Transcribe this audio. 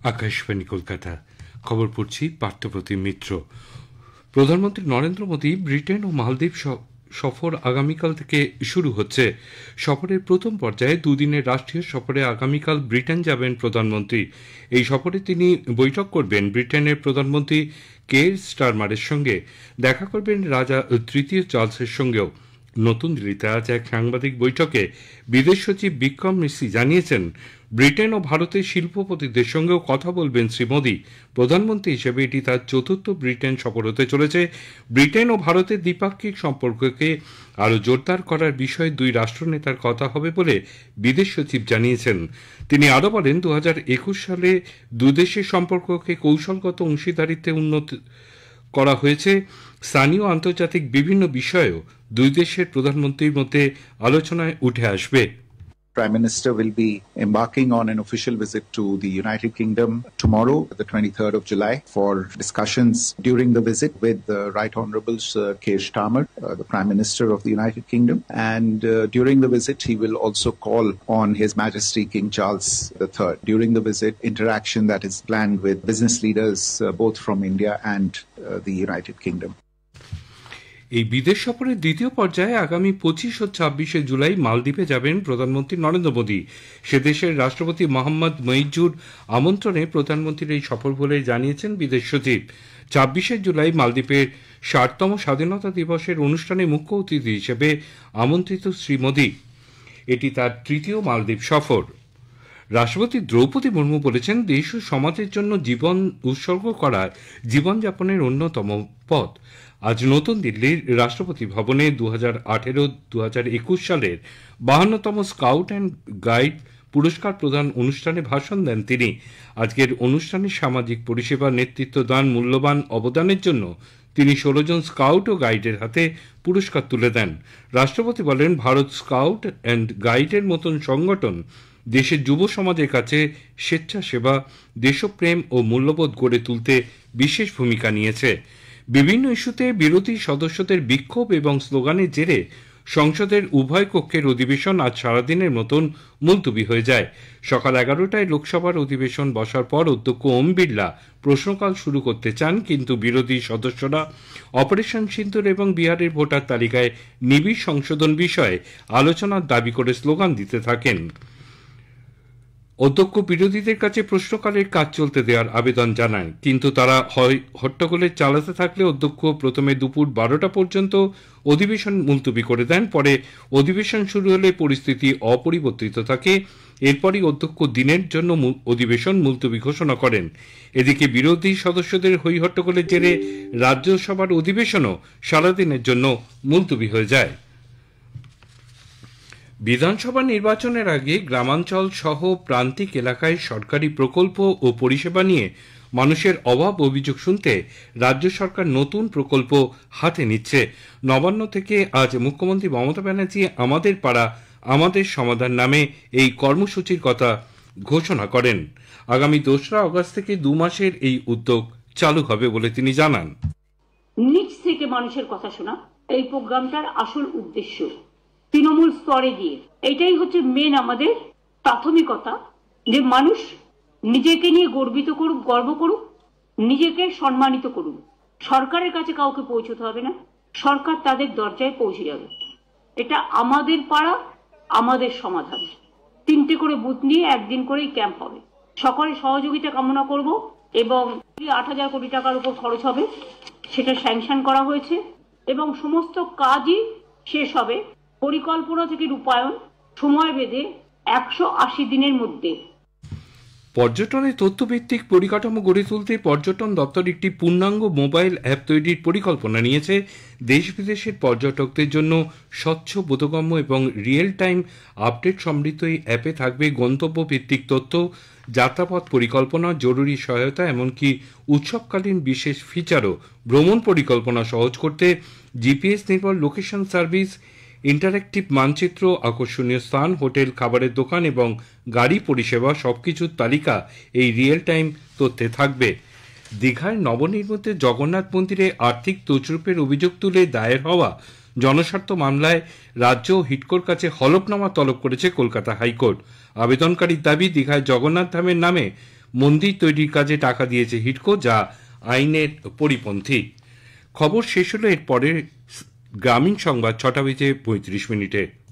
আকাশবাণী কলকাতা। খবর পড়ছি পার্থপ্রতিম মিত্র। প্রধানমন্ত্রী নরেন্দ্র মোদী ব্রিটেন ও মালদ্বীপ সফর আগামীকাল থেকে শুরু হচ্ছে। সফরের প্রথম পর্যায়ে দুদিনের রাষ্ট্রীয় সফরে আগামীকাল ব্রিটেন যাবেন প্রধানমন্ত্রী। এই সফরে তিনি বৈঠক করবেন ব্রিটেনের প্রধানমন্ত্রী কেয়ার স্টারমারের সঙ্গে, দেখা করবেন রাজা তৃতীয় চার্লসের সঙ্গেও। নতুন দিল্লিতে আজ এক সাংবাদিক বৈঠকে বিদেশ সচিব বিক্রম মিশ্রি জানিয়েছেন, ব্রিটেন ও ভারতের শিল্পপতিদের সঙ্গেও কথা বলবেন শ্রী মোদী। প্রধানমন্ত্রী হিসেবে এটি তার চতুর্থ ব্রিটেন সফর হতে চলেছে। ব্রিটেন ও ভারতের দ্বিপাক্ষিক সম্পর্ককে আরও জোরদার করার বিষয়ে দুই রাষ্ট্রনেতার কথা হবে বলে বিদেশ সচিব জানিয়েছেন। তিনি আরও বলেন, 2021 সালে দুদেশের সম্পর্ককে কৌশলগত অংশীদারিত্বে উন্নত করা হয়েছে। স্থানীয় আন্তর্জাতিক বিভিন্ন বিষয়েও দুই দেশের প্রধানমন্ত্রীর মধ্যে আলোচনায় উঠে আসবে। Prime Minister will be embarking on an official visit to the United Kingdom tomorrow, the 23rd of July, for discussions during the visit with the Right Honourable Sir Keir Starmer, the Prime Minister of the United Kingdom. And during the visit, he will also call on His Majesty King Charles III. During the visit, interaction that is planned with business leaders both from India and the United Kingdom. এই বিদেশ সফরের দ্বিতীয় পর্যায়ে আগামী 25 ও 26 জুলাই মালদ্বীপে যাবেন প্রধানমন্ত্রী নরেন্দ্র মোদী। সে দেশের রাষ্ট্রপতি মোহাম্মদ মুইজ্জুর আমন্ত্রণে প্রধানমন্ত্রীর এই সফর বলে জানিয়েছেন বিদেশ সচিব। 26 জুলাই মালদ্বীপের 60তম স্বাধীনতা দিবসের অনুষ্ঠানে মুখ্য অতিথি হিসেবে আমন্ত্রিত শ্রী মোদী। এটি তার তৃতীয় মালদ্বীপ সফর। রাষ্ট্রপতি দ্রৌপদী মুর্মু বলেছেন, দেশ ও সমাজের জন্য জীবন উৎসর্গ করার জীবনযাপনের অন্যতম পথ। আজ নতুন দিল্লির রাষ্ট্রপতি ভবনে 2018-2021 সালের 52তম স্কাউট অ্যান্ড গাইড পুরস্কার প্রদান অনুষ্ঠানে ভাষণ দেন তিনি। আজকের অনুষ্ঠানে সামাজিক পরিষেবা নেতৃত্ব দান মূল্যবান অবদানের জন্য তিনি 16 জন স্কাউট ও গাইডের হাতে পুরস্কার তুলে দেন। রাষ্ট্রপতি বলেন, ভারত স্কাউট অ্যান্ড গাইডের মতন সংগঠন দেশের যুব সমাজের কাছে স্বেচ্ছাসেবা, দেশপ্রেম ও মূল্যবোধ গড়ে তুলতে বিশেষ ভূমিকা নিয়েছে। বিভিন্ন ইস্যুতে বিরোধী সদস্যদের বিক্ষোভ এবং স্লোগানের জেরে সংসদের উভয় কক্ষের অধিবেশন আজ সারাদিনের মতন মুলতবি হয়ে যায়। সকাল 11টায় লোকসভার অধিবেশন বসার পর অধ্যক্ষ ওম বিড়লা প্রশ্নকাল শুরু করতে চান, কিন্তু বিরোধী সদস্যরা অপারেশন সিন্দুর এবং বিহারের ভোটার তালিকায় নিবিড় সংশোধন বিষয়ে আলোচনার দাবি করে স্লোগান দিতে থাকেন। অধ্যক্ষ বিরোধীদের কাছে প্রশ্নকালের কাজ চলতে দেওয়ার আবেদন জানায়, কিন্তু তারা হট্টগোলে চালাতে থাকলে অধ্যক্ষ প্রথমে দুপুর 12টা পর্যন্ত অধিবেশন মুলতবি করে দেন। পরে অধিবেশন শুরু হলে পরিস্থিতি অপরিবর্তিত থাকে। এরপরই অধ্যক্ষ দিনের জন্য অধিবেশন মুলতবি ঘোষণা করেন। এদিকে বিরোধী সদস্যদের হই হট্টগোলের জেরে রাজ্যসভার অধিবেশনও সারাদিনের জন্য মুলতবি হয়ে যায়। বিধানসভা নির্বাচনের আগে গ্রামাঞ্চল সহ প্রান্তিক এলাকায় সরকারি প্রকল্প ও পরিষেবা নিয়ে মানুষের অভাব অভিযোগ শুনতে রাজ্য সরকার নতুন প্রকল্প হাতে নিচ্ছে। নবান্ন থেকে আজ মুখ্যমন্ত্রী মমতা ব্যানার্জি আমাদের পাড়া আমাদের সমাধান নামে এই কর্মসূচির কথা ঘোষণা করেন। আগামী 2রা আগস্ট থেকে 2 মাসের এই উদ্যোগ চালু হবে বলে তিনি জানান। নিচ থেকে মানুষের কথা শোনা এই প্রোগ্রামটার আসল উদ্দেশ্য। তৃণমূল স্তরে গিয়ে এটাই হচ্ছে মেন আমাদের প্রাথমিকতা, যে মানুষ নিজেকে নিয়ে গর্ব করুক, নিজেকে সম্মানিত করুক। সরকারের কাছে কাউকে পৌঁছতে হবে না, সরকার তাদের দরজায় পৌঁছে যাবে। এটা আমাদের পাড়া আমাদের সমাধান। 3টে করে বুথ নিয়ে একদিন করেই ক্যাম্প হবে। সকলের সহযোগিতা কামনা করব এবং 8,000 কোটি টাকার উপর খরচ হবে, সেটা স্যাংশন করা হয়েছে এবং সমস্ত কাজই শেষ হবে পরিকল্পনা থেকে রূপায়ণ সময় বেঁধে 180 দিনের মধ্যে। পর্যটনের তথ্যভিত্তিক পরিকাঠামো গড়ে তুলতে পর্যটন দপ্তর একটি পূর্ণাঙ্গ মোবাইল অ্যাপ তৈরির পরিকল্পনা নিয়েছে। দেশ বিদেশের পর্যটকদের জন্য স্বচ্ছ, বোধগম্য এবং রিয়েল টাইম আপডেট সমৃদ্ধ এই অ্যাপে থাকবে গন্তব্য ভিত্তিক তথ্য, যাত্রাপথ পরিকল্পনা, জরুরি সহায়তা, এমনকি উৎসবকালীন বিশেষ ফিচারও। ভ্রমণ পরিকল্পনা সহজ করতে জিপিএস নির্ভর লোকেশন সার্ভিস, ইন্টারেক্টিভ মানচিত্র, আকর্ষণীয় স্থান, হোটেল, খাবারের দোকান এবং গাড়ি পরিষেবা সবকিছুর তালিকা এই রিয়েল টাইম তথ্যে থাকবে। দীঘায় নবনির্মিত জগন্নাথ মন্দিরে আর্থিক তছরূপের অভিযোগ তুলে দায়ের হওয়া জনস্বার্থ মামলায় রাজ্য ও হিডকোর কাছে হলফনামা তলব করেছে কলকাতা হাইকোর্ট। আবেদনকারীর দাবি, দীঘায় জগন্নাথ ধামের নামে মন্দির তৈরির কাজে টাকা দিয়েছে হিডকো, যা আইনের পরিপন্থী। খবর শেষ হলো, এরপরে গ্রামীণ সংবাদ 6:35।